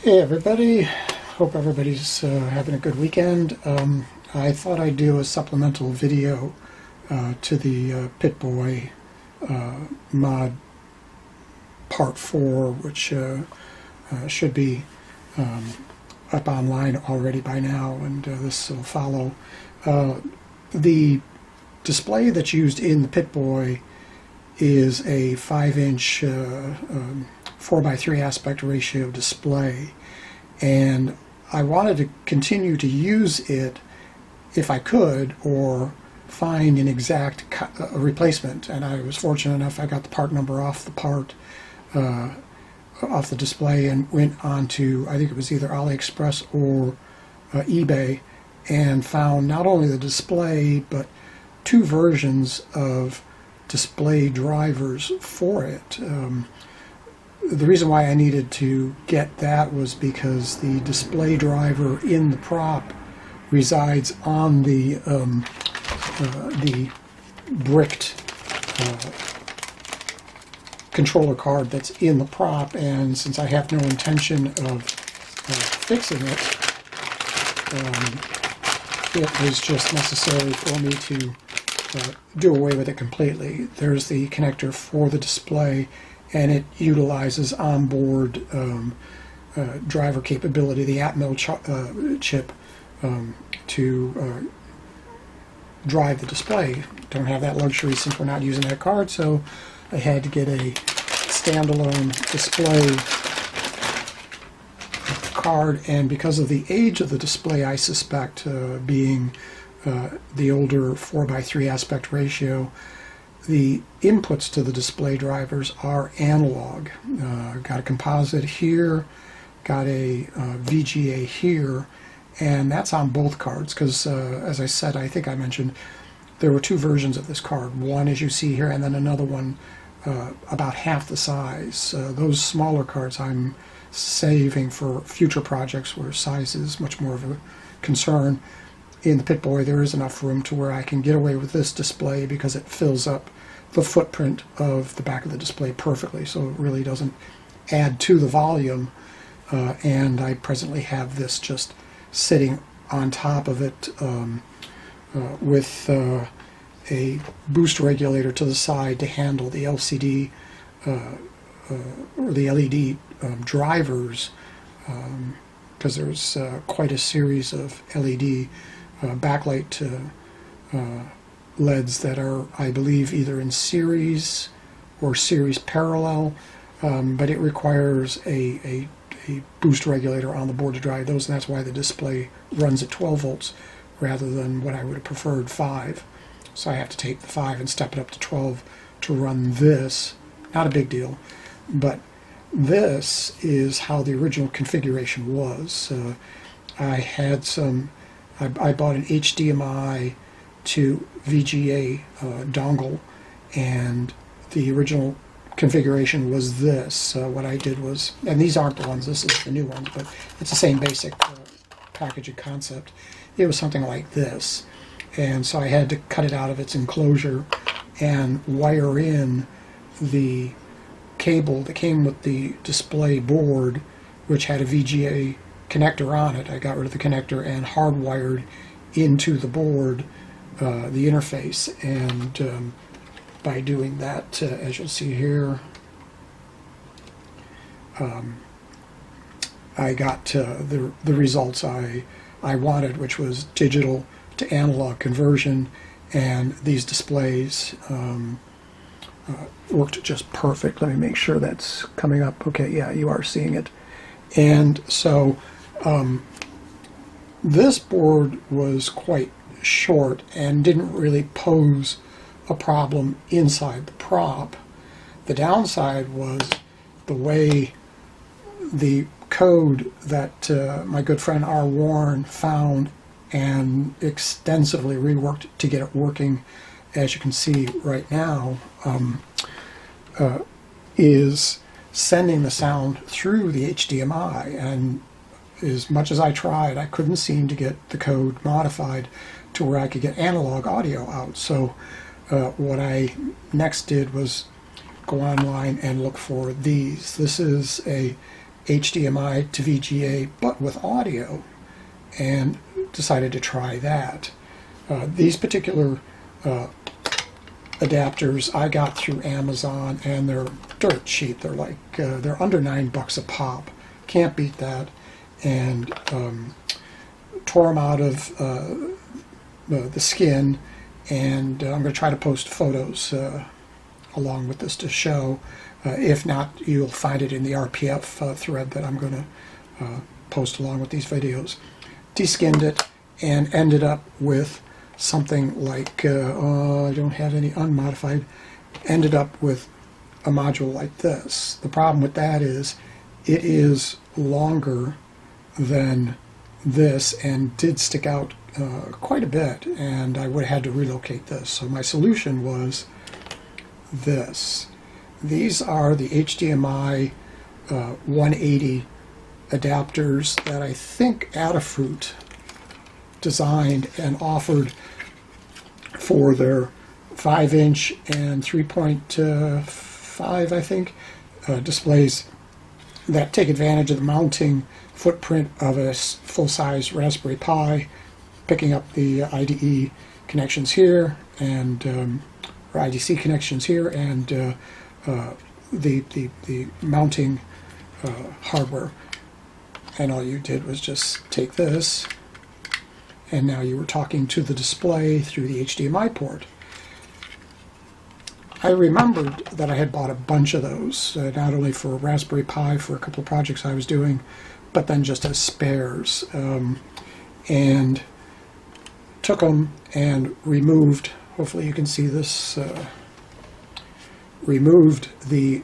Hey everybody, hope everybody's having a good weekend. I thought I'd do a supplemental video to the PipBoy mod part 4, which should be up online already by now, and this will follow. The display that's used in the PipBoy is a 5-inch 4:3 aspect ratio display, and I wanted to continue to use it if I could, or find an exact replacement. And I was fortunate enough, I got the part number off the display and went on to, I think it was either AliExpress or eBay, and found not only the display but 2 versions of display drivers for it. The reason why I needed to get that was because the display driver in the prop resides on the bricked controller card that's in the prop, and since I have no intention of fixing it, it was just necessary for me to do away with it completely. There's the connector for the display, and it utilizes onboard driver capability, the Atmel chip, to drive the display. Don't have that luxury since we're not using that card, so I had to get a standalone display card. And because of the age of the display, I suspect, being the older 4:3 aspect ratio, the inputs to the display drivers are analog. Got a composite here, got a VGA here, and that's on both cards because, as I said, I think I mentioned, there were 2 versions of this card. One, as you see here, and then another one about half the size. Those smaller cards I'm saving for future projects where size is much more of a concern. In the PipBoy, there is enough room to where I can get away with this display because it fills up the footprint of the back of the display perfectly, so it really doesn't add to the volume. And I presently have this just sitting on top of it with a boost regulator to the side to handle the LCD or the LED drivers, because there's quite a series of LED backlight LEDs that are, I believe, either in series or series parallel, but it requires a boost regulator on the board to drive those, and that's why the display runs at 12 volts rather than what I would have preferred 5. So I have to take the 5 and step it up to 12 to run this. Not a big deal, but this is how the original configuration was. I had some, I bought an HDMI to VGA dongle, and the original configuration was this. What I did was, and these aren't the ones, this is the new ones, but it's the same basic package and concept. It was something like this, and so I had to cut it out of its enclosure and wire in the cable that came with the display board, which had a VGA connector on it. I got rid of the connector and hardwired into the board the interface, and by doing that, as you'll see here, I got the results I wanted, which was digital to analog conversion, and these displays worked just perfect. Let me make sure that's coming up. Okay, yeah, you are seeing it. And so this board was quite short and didn't really pose a problem inside the prop. The downside was the way the code that my good friend R. Warren found and extensively reworked to get it working, as you can see right now, is sending the sound through the HDMI, and as much as I tried, I couldn't seem to get the code modified to where I could get analog audio out. So what I next did was go online and look for these. This is a HDMI to VGA, but with audio, and decided to try that. These particular adapters I got through Amazon, and they're dirt cheap. They're like they're under $9 a pop. Can't beat that. And tore them out of the skin, and I'm going to try to post photos along with this to show. If not, you'll find it in the RPF thread that I'm going to post along with these videos. Deskinned it and ended up with something like, I don't have any unmodified, ended up with a module like this. The problem with that is it is longer than this and did stick out quite a bit, and I would have had to relocate this. So my solution was this. These are the HDMI 180 adapters that I think Adafruit designed and offered for their 5-inch and 3.5, I think, displays that take advantage of the mounting footprint of a full-size Raspberry Pi, picking up the IDE connections here and or IDC connections here, and the mounting hardware. And all you did was just take this, and now you were talking to the display through the HDMI port. I remembered that I had bought a bunch of those, not only for Raspberry Pi for a couple of projects I was doing, but then just as spares, and took them and removed, hopefully you can see this, removed the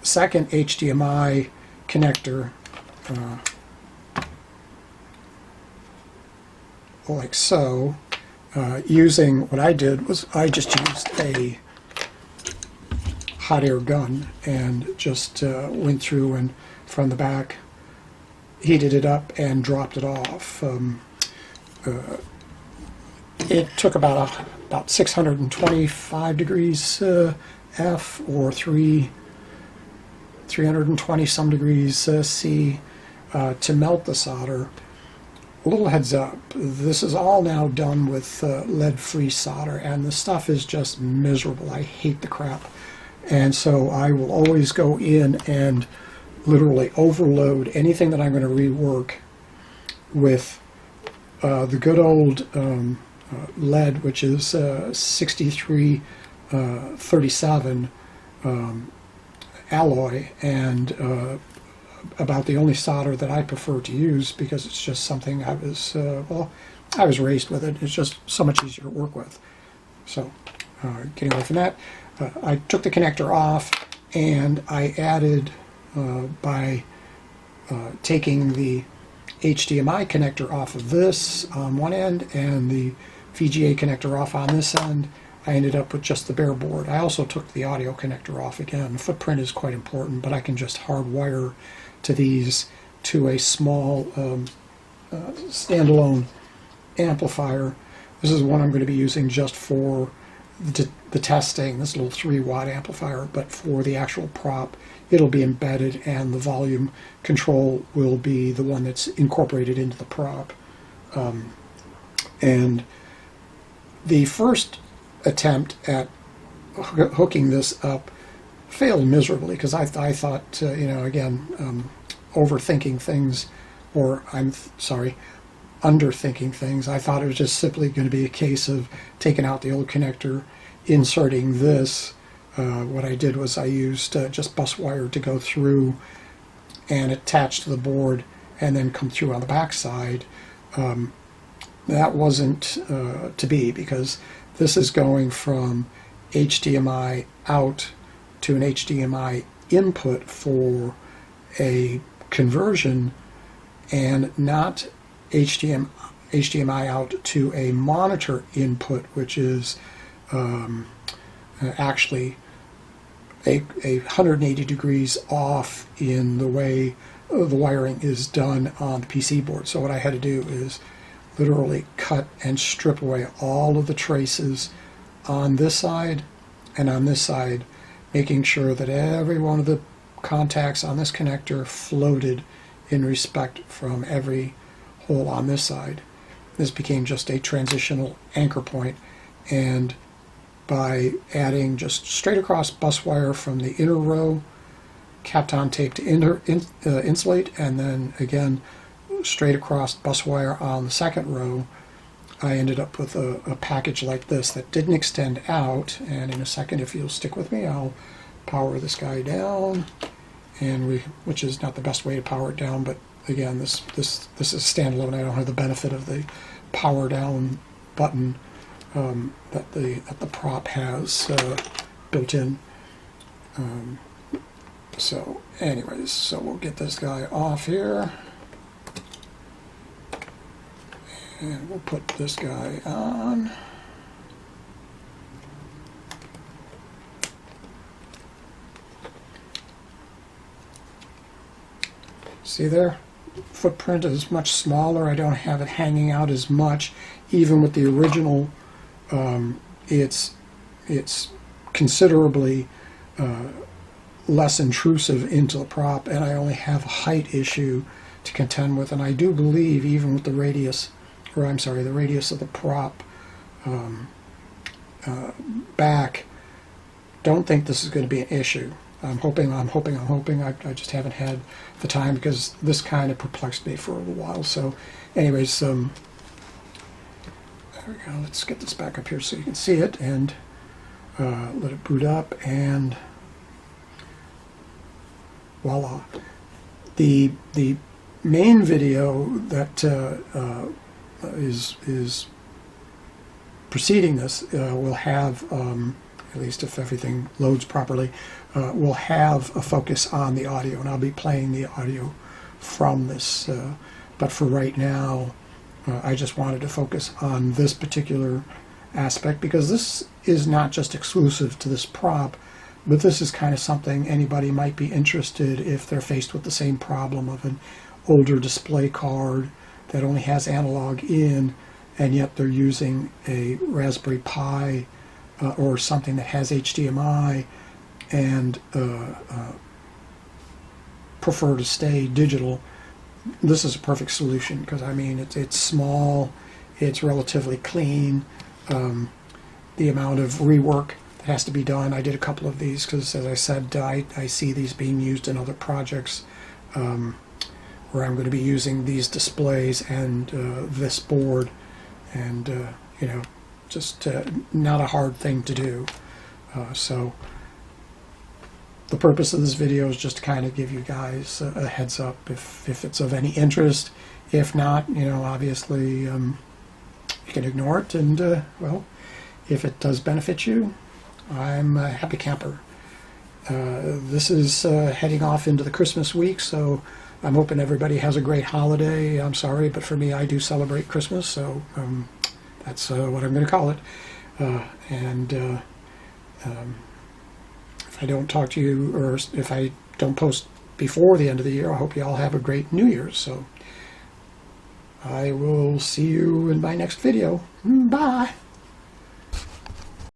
second HDMI connector like so. Using, what I did was I just used a hot air gun and just went through and from the back heated it up and dropped it off. It took about 625 degrees F, or 320 some degrees C to melt the solder. A little heads up, this is all now done with lead-free solder, and the stuff is just miserable. I hate the crap. And so I will always go in and literally overload anything that I'm going to rework with the good old lead, which is 6337 alloy, and about the only solder that I prefer to use, because it's just something I was, well, I was raised with it. It's just so much easier to work with. So getting away from that, I took the connector off, and I added, by taking the HDMI connector off of this on one end and the VGA connector off on this end, I ended up with just the bare board. I also took the audio connector off again. The footprint is quite important, but I can just hardwire to these to a small standalone amplifier. This is one I'm going to be using just for the testing, this little 3-watt amplifier, but for the actual prop, it'll be embedded, and the volume control will be the one that's incorporated into the prop. And the first attempt at hooking this up failed miserably, because I thought, you know, again, overthinking things, or underthinking things. I thought it was just simply going to be a case of taking out the old connector, inserting this. What I did was I used just bus wire to go through and attach to the board, and then come through on the back side. That wasn't to be, because this is going from HDMI out to an HDMI input for a conversion, and not HDMI out to a monitor input, which is actually a 180 degrees off in the way the wiring is done on the PC board. So what I had to do is literally cut and strip away all of the traces on this side and on this side, making sure that every one of the contacts on this connector floated in respect from every hole on this side. This became just a transitional anchor point, and by adding just straight across bus wire from the inner row, Kapton tape to insulate, and then again straight across bus wire on the second row, I ended up with a package like this that didn't extend out. And in a second, if you'll stick with me, I'll power this guy down, and which is not the best way to power it down, but again, this is standalone. I don't have the benefit of the power down button that the prop has built in. So anyways, so we'll get this guy off here, and we'll put this guy on. See there? Footprint is much smaller. I don't have it hanging out as much. Even with the original, it's considerably less intrusive into the prop, and I only have a height issue to contend with. And I do believe even with the radius, or I'm sorry, the radius of the prop back, don't think this is going to be an issue. I'm hoping. I just haven't had the time, because this kind of perplexed me for a little while. So anyways, there we go. Let's get this back up here so you can see it, and let it boot up, and voila. The main video that is preceding this will have, at least if everything loads properly, will have a focus on the audio, and I'll be playing the audio from this. But for right now, I just wanted to focus on this particular aspect, because this is not just exclusive to this prop, but this is kind of something anybody might be interested if they're faced with the same problem of an older display card that only has analog in, and yet they're using a Raspberry Pi or something that has HDMI, and prefer to stay digital. This is a perfect solution, because I mean it's small, it's relatively clean. The amount of rework that has to be done, I did a couple of these because, as I said, I see these being used in other projects where I'm going to be using these displays and this board, and you know, just not a hard thing to do. So the purpose of this video is just to kind of give you guys a heads up if it's of any interest. If not, you know, obviously you can ignore it, and well, if it does benefit you, I'm a happy camper. This is heading off into the Christmas week, so I'm hoping everybody has a great holiday. I'm sorry, but for me, I do celebrate Christmas, so that's what I'm going to call it. If I don't talk to you, or if I don't post before the end of the year, I hope you all have a great New Year's. So I will see you in my next video. Bye.